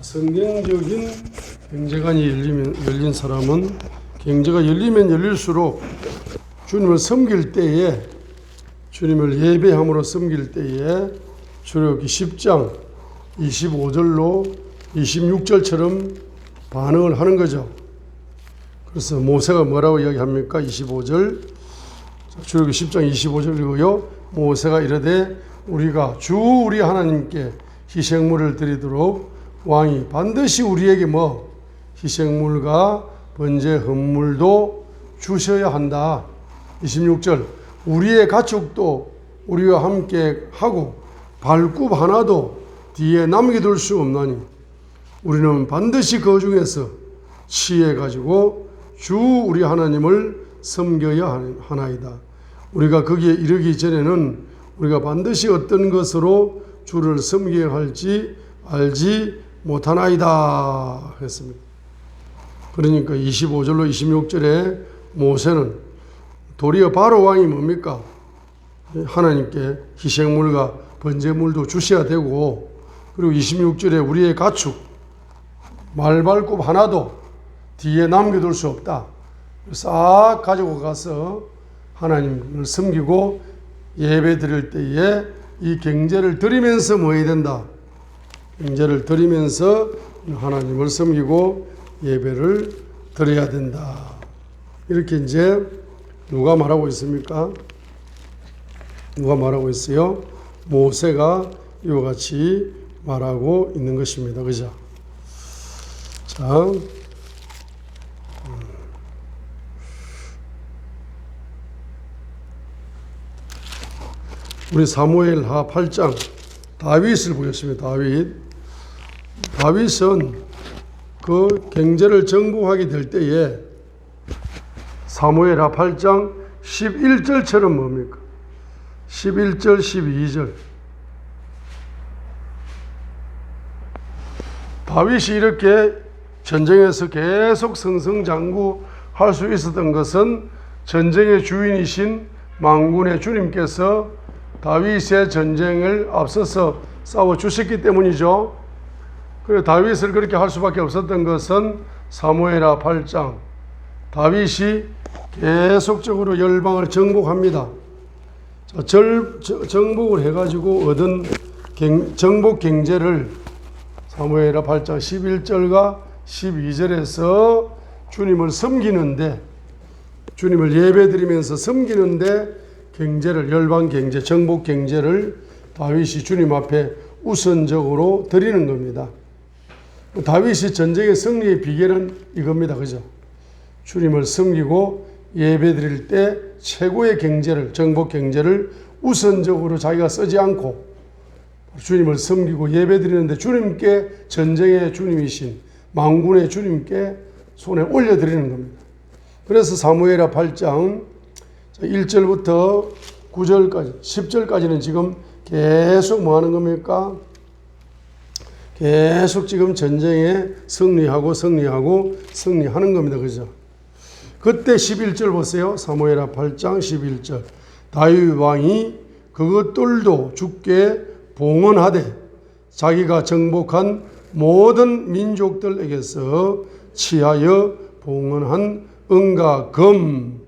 성경적인 경제관이 열린 사람은 경제가 열리면 열릴수록 주님을 섬길 때에, 주님을 예배함으로 섬길 때에 출애굽기 10장 25절로 26절처럼 반응을 하는 거죠. 그래서 모세가 뭐라고 이야기합니까? 25절, 출애굽기 10장 25절이고요. 모세가 이르되 우리가 주 우리 하나님께 희생물을 드리도록 왕이 반드시 우리에게 희생물과 번제 헌물도 주셔야 한다. 26절, 우리의 가축도 우리와 함께 하고 발굽 하나도 뒤에 남겨둘 수 없나니 우리는 반드시 그 중에서 취해 가지고 주 우리 하나님을 섬겨야 하나이다. 우리가 거기에 이르기 전에는 우리가 반드시 어떤 것으로 주를 섬겨야 할지 알지 못하나이다 했습니다. 그러니까 25절로 26절에 모세는 도리어 바로 왕이 뭡니까? 하나님께 희생물과 번제물도 주셔야 되고, 그리고 26절에 우리의 가축 말발굽 하나도 뒤에 남겨둘 수 없다. 싹 가지고 가서 하나님을 섬기고 예배 드릴 때에 이 경제를 드리면서 뭐 해야 된다? 경제를 드리면서 하나님을 섬기고 예배를 드려야 된다. 이렇게 이제 누가 말하고 있습니까? 누가 말하고 있어요? 모세가 이와 같이 말하고 있는 것입니다. 그죠? 자, 우리 사무엘하 8장 다윗을 보겠습니다. 다윗은 그 경제를 정복하게 될 때에 사무엘하 8장 11절처럼 뭡니까? 11절, 12절. 다윗이 이렇게 전쟁에서 계속 승승장구할 수 있었던 것은 전쟁의 주인이신 만군의 주님께서 다윗의 전쟁을 앞서서 싸워주셨기 때문이죠. 그래서 다윗을 그렇게 할 수밖에 없었던 것은 사무엘하 8장, 다윗이 계속적으로 열방을 정복합니다. 정복을 해가지고 얻은 정복 경제를 사무엘하 8장 11절과 12절에서 주님을 섬기는데, 주님을 예배드리면서 섬기는데 경제를, 열방 경제, 정복 경제를 다윗이 주님 앞에 우선적으로 드리는 겁니다. 다윗이 전쟁의 승리의 비결은 이겁니다. 그죠? 주님을 섬기고 예배 드릴 때 최고의 경제를, 정복 경제를 우선적으로 자기가 쓰지 않고 주님을 섬기고 예배 드리는데 주님께, 전쟁의 주님이신 만군의 주님께 손에 올려드리는 겁니다. 그래서 사무엘하 8장 1절부터 9절까지, 10절까지는 지금 계속 뭐 하는 겁니까? 계속 지금 전쟁에 승리하는 겁니다. 그죠? 그때 11절 보세요. 사무엘하 8장 11절. 다윗 왕이 그것들도 주께 봉헌하되 자기가 정복한 모든 민족들에게서 취하여 봉헌한 은과 금,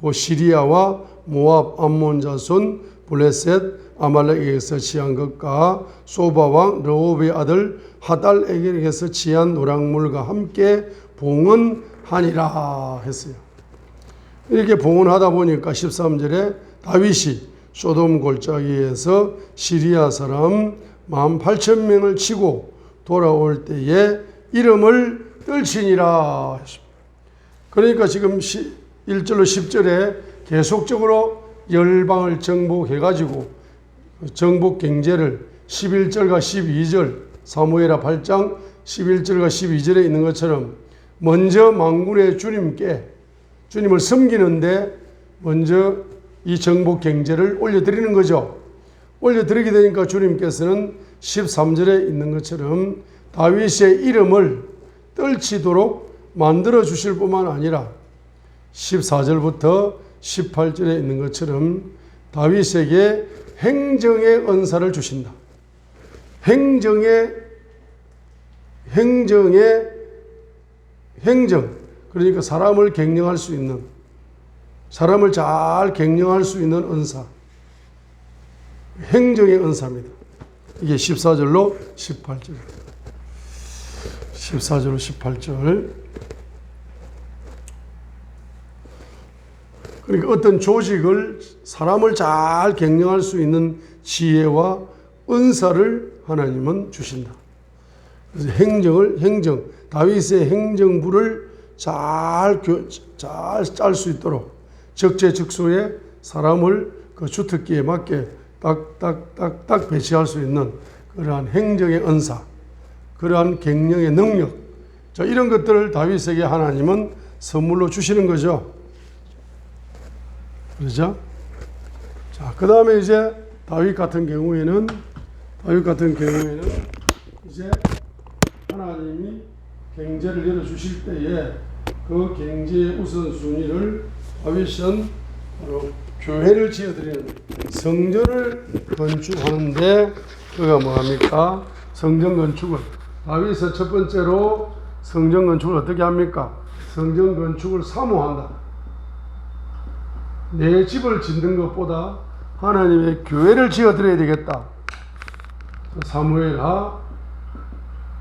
그 시리아와 모압, 암몬 자손, 블레셋, 아말렉에게서 취한 것과 소바왕 르홉의 아들 하달에게서 취한 노략물과 함께 봉헌하니라 했어요. 이렇게 봉헌하다 보니까 13절에 다윗이 소돔 골짜기에서 시리아 사람 18,000명을 치고 돌아올 때에 이름을 떨치니라 했습니다. 그러니까 지금 1절로 10절에 계속적으로 열방을 정복해가지고 정복 경제를 11절과 12절, 사무엘하 8장 11절과 12절에 있는 것처럼 먼저 만군의 주님께, 주님을 섬기는데 먼저 이 정복 경제를 올려드리는 거죠. 올려드리게 되니까 주님께서는 13절에 있는 것처럼 다윗의 이름을 떨치도록 만들어 주실 뿐만 아니라 14절부터 18절에 있는 것처럼 다윗에게 행정의 은사를 주신다. 행정, 그러니까 사람을 갱령할 수 있는, 사람을 잘 갱령할 수 있는 은사, 행정의 은사입니다. 이게 14절로 18절. 14절로 18절. 그러니까 어떤 조직을, 사람을 잘 갱령할 수 있는 지혜와 은사를 하나님은 주신다. 그래서 행정, 다윗의 행정부를 잘 짤 수 있도록 적재적소에 사람을 그 주특기에 맞게 딱 배치할 수 있는 그러한 행정의 은사, 그러한 갱령의 능력, 자, 이런 것들을 다윗에게 하나님은 선물로 주시는 거죠. 그렇죠? 자, 그 다음에 이제 다윗 같은 경우에는 이제 하나님이 경제를 열어주실 때에 그 경제의 우선순위를 다윗은 바로 교회를 지어드리는, 성전을 건축하는데 그가 뭐합니까? 성전 건축을, 다윗은 첫 번째로 성전 건축을 어떻게 합니까? 성전 건축을 사모한다. 내 집을 짓는 것보다 하나님의 교회를 지어드려야 되겠다. 사무엘하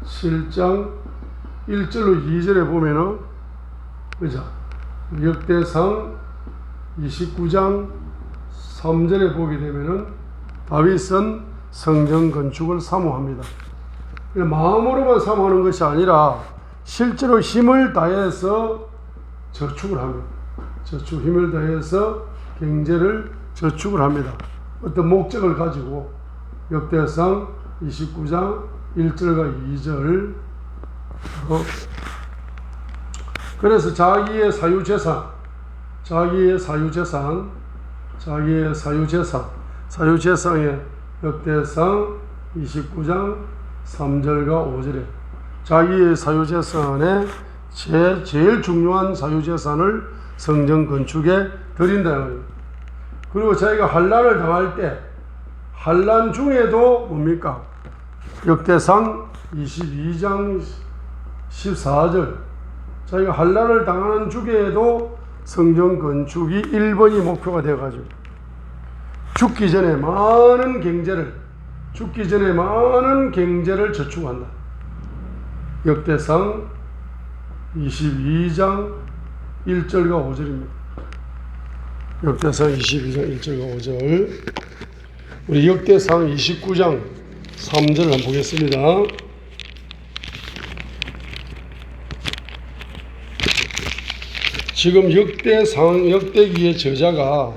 7장 1절로 2절에 보면은, 그죠? 역대상 29장 3절에 보게 되면은 다윗은 성전 건축을 사모합니다. 마음으로만 사모하는 것이 아니라 실제로 힘을 다해서 저축을 합니다. 힘을 다해서 경제를 저축을 합니다. 어떤 목적을 가지고 역대상 29장 1절과 2절. 그래서 자기의 사유재산에 역대상 29장 3절과 5절에 자기의 사유재산에 제일 중요한 사유재산을 성전 건축에 드린다. 그리고 자기가 환난을 당할 때, 환난 중에도 뭡니까? 역대상 22장 14절, 자기가 환난을 당하는 주기에도 성전 건축이 1번이 목표가 되어가지고 죽기 전에 많은 경제를 저축한다. 역대상 22장 1절과 5절입니다. 역대상 22장 1절과 5절. 우리 역대상 29장 3절을 한번 보겠습니다. 지금 역대기의 저자가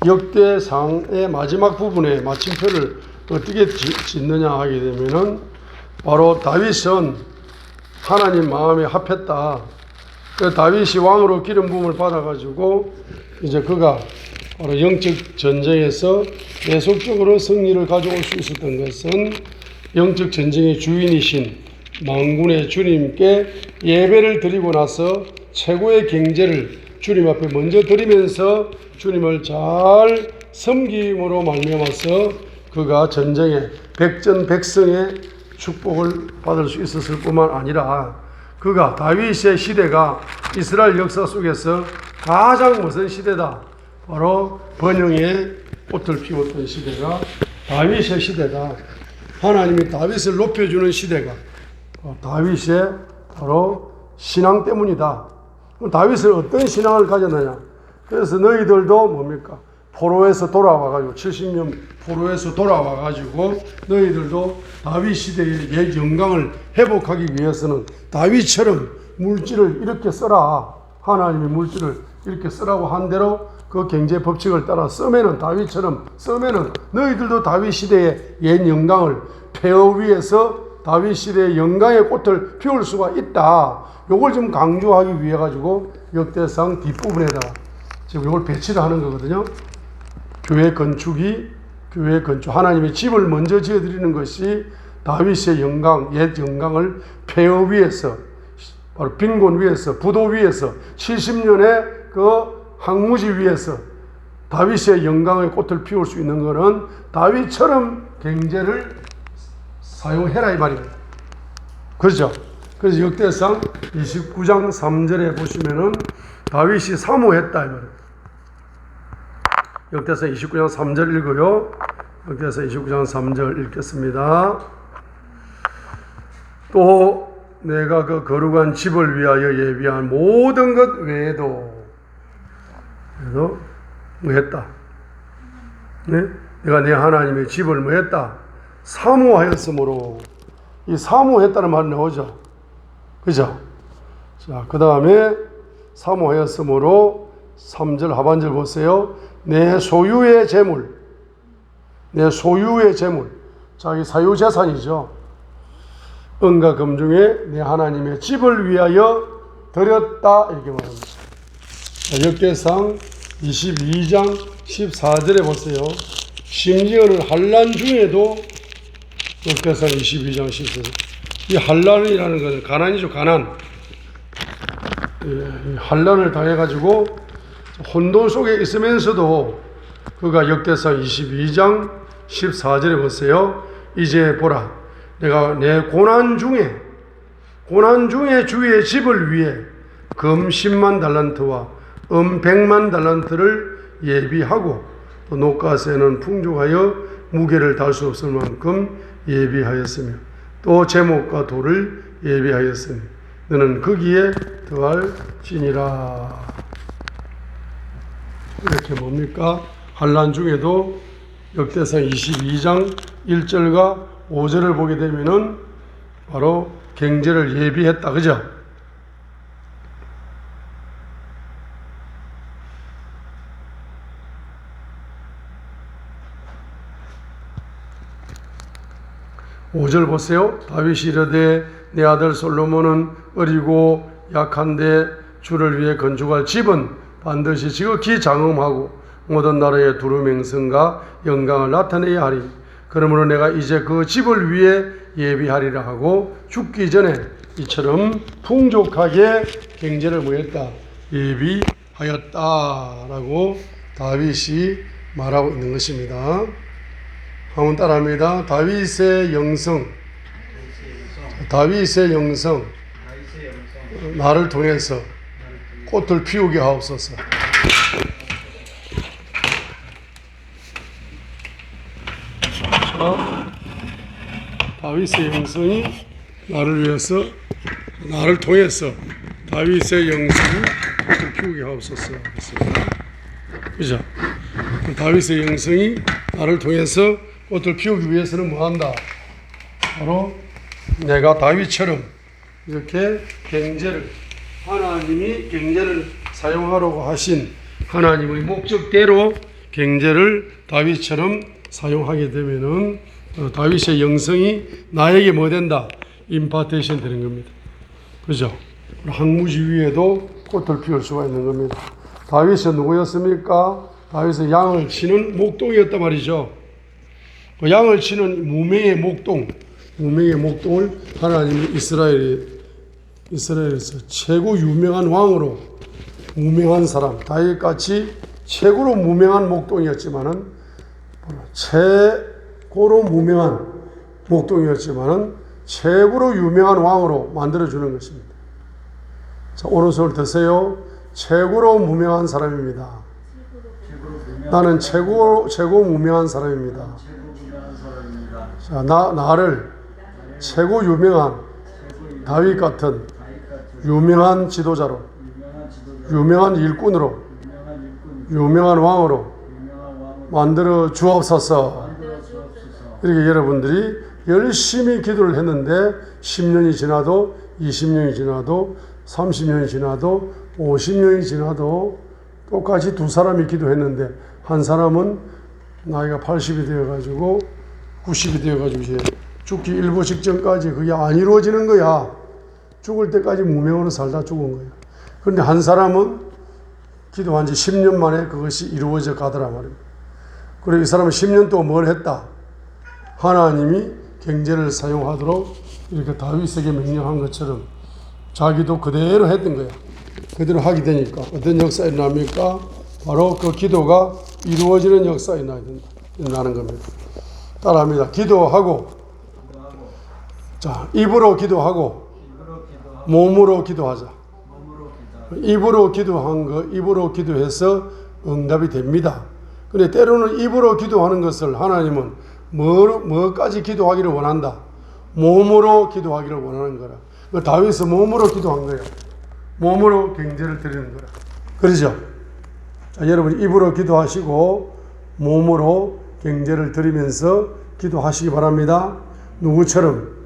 역대상의 마지막 부분에 마침표를 어떻게 짓느냐 하게 되면은, 바로 다윗은 하나님 마음에 합했다. 다윗이 왕으로 기름 부음을 받아가지고 이제 그가 바로 영적 전쟁에서 계속적으로 승리를 가져올 수 있었던 것은 영적 전쟁의 주인이신 만군의 주님께 예배를 드리고 나서 최고의 경제를 주님 앞에 먼저 드리면서 주님을 잘 섬김으로 말미암아서 그가 전쟁에 백전백승의 축복을 받을 수 있었을 뿐만 아니라, 그가 다윗의 시대가 이스라엘 역사 속에서 가장 무슨 시대다? 바로 번영의 꽃을 피웠던 시대가 다윗의 시대다. 하나님이 다윗을 높여주는 시대가 다윗의 바로 신앙 때문이다. 그럼 다윗은 어떤 신앙을 가졌느냐? 그래서 너희들도 뭡니까? 포로에서 돌아와가지고 70년 포로에서 돌아와가지고 너희들도 다윗 시대의 옛 영광을 회복하기 위해서는 다윗처럼 물질을 이렇게 써라. 하나님이 물질을 이렇게 쓰라고 한 대로 그 경제 법칙을 따라 쓰면은, 다윗처럼 쓰면은 너희들도 다윗 시대의 옛 영광을 폐허 위에서 다윗 시대의 영광의 꽃을 피울 수가 있다. 요걸 좀 강조하기 위해 가지고 역대상 뒷부분에다가 지금 요걸 배치를 하는 거거든요. 교회 건축, 하나님의 집을 먼저 지어드리는 것이 다윗의 영광, 옛 영광을 폐허 위에서, 바로 빈곤 위에서, 부도 위에서, 70년의 그 황무지 위에서 다윗의 영광의 꽃을 피울 수 있는 것은 다윗처럼 경제를 사용해라 이 말입니다. 그렇죠? 그래서 역대상 29장 3절에 보시면은 다윗이 사모했다 이 말이에요. 역대상 29장 3절 읽어요. 역대상 29장 3절 읽겠습니다. 또 내가 그 거룩한 집을 위하여 예비한 모든 것 외에도 그래서 뭐 했다? 네? 내가 내 하나님의 집을 뭐 했다? 사모하였으므로. 이 사모했다는 말이 나오죠. 그죠? 자, 그 다음에 사모하였으므로 3절 하반절 보세요. 내 소유의 재물. 내 소유의 재물. 자기 사유재산이죠. 은과 금 중에 내 하나님의 집을 위하여 드렸다 이렇게 말합니다. 역대상 22장 14절에 보세요. 심지어는 환난 중에도 역대상 22장 14절 이 환난이라는 것은 가난이죠. 가난. 환난을 당해가지고 혼돈 속에 있으면서도 그가 역대상 22장 14절에 보세요. 이제 보라 내가 내 고난 중에 주의 집을 위해 금 10만 달란트와 100만 달란트를 예비하고 또 녹가세는 풍족하여 무게를 달 수 없을 만큼 예비하였으며 또 제목과 돌을 예비하였으니 너는 거기에 더할지니라. 이렇게 뭡니까? 환난 중에도 역대상 22장 1절과 5절을 보게 되면은 바로 경제를 예비했다. 그죠? 오 절 보세요. 다윗이 이르되 내 아들 솔로몬은 어리고 약한데 주를 위해 건축할 집은 반드시 지극히 장엄하고 모든 나라의 두루맹성과 영광을 나타내야 하리. 그러므로 내가 이제 그 집을 위해 예비하리라 하고 죽기 전에 이처럼 풍족하게 경제를 뭐했다? 예비하였다라고 다윗이 말하고 있는 것입니다. 한번 따라합니다. 다윗의 영성. 나를 통해서 꽃을 피우게 하옵소서. 다윗의 영성이 나를 위해서, 나를 통해서 다윗의 영성이 꽃을 피우게 하옵소서. 그죠? 다윗의 영성이 나를 통해서 꽃을 피우기 위해서는 뭐한다? 바로 내가 다윗처럼 이렇게 하나님이 경제를 사용하라고 하신 하나님의 목적대로 경제를 다윗처럼 사용하게 되면은 다윗의 영성이 나에게 뭐 된다? 임파테이션 되는 겁니다. 그죠? 항무지 위에도 꽃을 피울 수가 있는 겁니다. 다윗은 누구였습니까? 다윗은 양을 치는 목동이었단 말이죠. 그 양을 치는 무명의 목동을 하나님이 이스라엘에서 최고 유명한 왕으로, 무명한 사람, 다윗같이 최고로 무명한 목동이었지만은, 최고로 유명한 왕으로 만들어주는 것입니다. 자, 오른손을 드세요. 최고로 무명한 사람입니다. 나는 최고 무명한 사람입니다. 자, 나를 최고 유명한 다윗 같은 유명한 지도자로, 유명한 일꾼으로, 유명한 왕으로 만들어 주옵소서. 이렇게 여러분들이 열심히 기도를 했는데 10년이 지나도 20년이 지나도 30년이 지나도 50년이 지나도 똑같이 두 사람이 기도했는데 한 사람은 나이가 80이 되어가지고 90이 되어가지고 이제 죽기 일보 직전까지 그게 안 이루어지는 거야. 죽을 때까지 무명으로 살다 죽은 거야. 그런데 한 사람은 기도한 지 10년 만에 그것이 이루어져 가더라 말입니다. 그리고 이 사람은 10년 동안 뭘 했다? 하나님이 경제를 사용하도록 이렇게 다윗에게 명령한 것처럼 자기도 그대로 했던 거야. 그대로 하게 되니까 어떤 역사가 일어납니까? 바로 그 기도가 이루어지는 역사가 일어나는 겁니다. 따라합니다. 기도하고 자, 입으로 기도하고 입으로 기도하고 몸으로 기도하자. 몸으로 기도하고 입으로 기도한 거, 입으로 기도해서 응답이 됩니다. 근데 때로는 입으로 기도하는 것을 하나님은 뭐까지 기도하기를 원한다? 몸으로 기도하기를 원하는 거라. 그 다윗은 몸으로 기도한 거예요. 몸으로 경제를 드리는 거라. 그러죠? 자, 여러분 입으로 기도하시고 몸으로 경제를 드리면서 기도하시기 바랍니다. 누구처럼?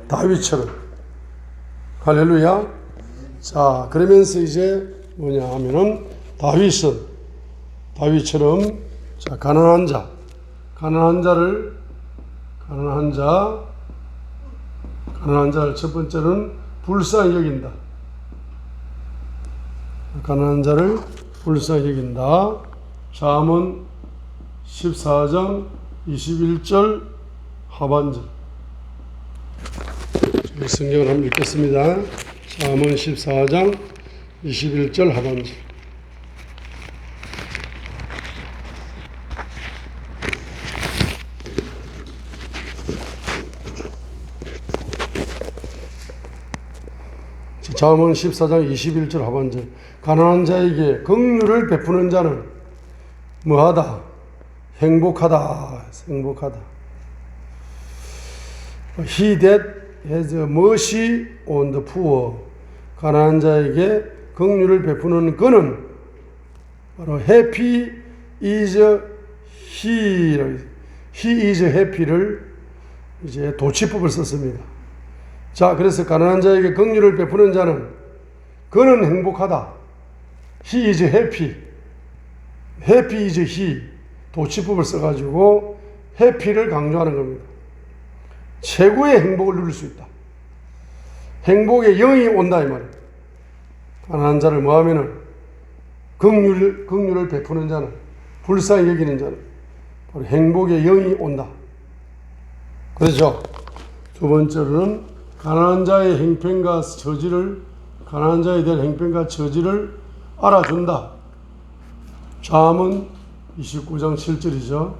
다윗처럼. 할렐루야. 자, 그러면서 이제 뭐냐 하면은 다윗처럼 자, 가난한 자를 첫 번째는 불쌍히 여긴다. 가난한 자를 불쌍히 여긴다. 잠언 14장 21절 하반절. 성경을 한번 읽겠습니다. 잠언 14장 21절 하반절. 잠언 14장 21절 하반절. 가난한 자에게 긍휼을 베푸는 자는 뭐하다? 행복하다. He that has mercy on the poor. 가난한 자에게 긍휼을 베푸는 그는 바로 happy is he is happy를 이제 도치법을 썼습니다. 자, 그래서 가난한 자에게 긍휼을 베푸는 자는 그는 행복하다. He is happy is he. 도치법을 써가지고 happy를 강조하는 겁니다. 최고의 행복을 누릴 수 있다. 행복의 영이 온다 이 말이에요. 가난한 자를 뭐하면은 긍휼을 베푸는 자는, 불쌍히 여기는 자는 바로 행복의 영이 온다. 그렇죠? 두 번째로는 가난한 자의 행편과 처지를, 가난한 자에 대한 행편과 처지를 알아준다. 잠언 29장 7절이죠.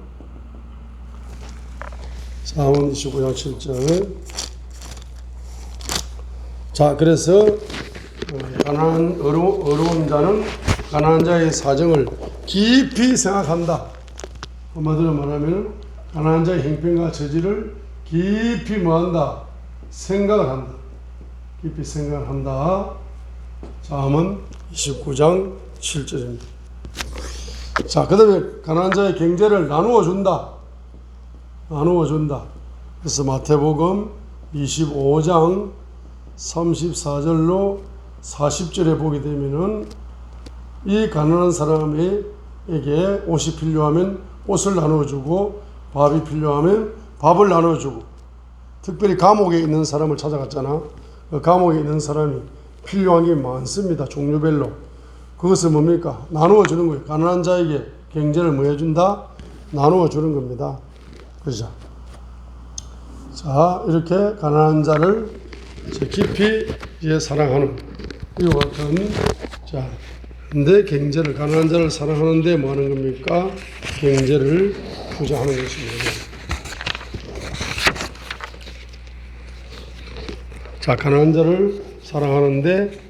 잠언 29장 7절. 자, 그래서 어려운 자는 가난한 자의 사정을 깊이 생각한다. 한마디로 말하면 가난한 자의 행편과 처지를 깊이 뭐한다? 생각을 한다. 깊이 생각을 한다. 잠언 29장 7절입니다. 자, 그 다음에 가난한 자의 경제를 나누어 준다. 그래서 마태복음 25장 34절로 40절에 보게 되면은 이 가난한 사람에게 옷이 필요하면 옷을 나눠주고 밥이 필요하면 밥을 나눠주고, 특별히 감옥에 있는 사람을 찾아갔잖아. 그 감옥에 있는 사람이 필요한 게 많습니다. 종류별로. 그것은 뭡니까? 나누어 주는 거예요. 가난한 자에게 경제를 뭐 해준다? 나누어 주는 겁니다. 그죠? 자, 이렇게 가난한 자를 깊이 사랑하는 이와 같은, 자, 근데 경제를, 가난한 자를 사랑하는데 뭐 하는 겁니까? 경제를 투자하는 것입니다. 자, 가난한 자를 사랑하는데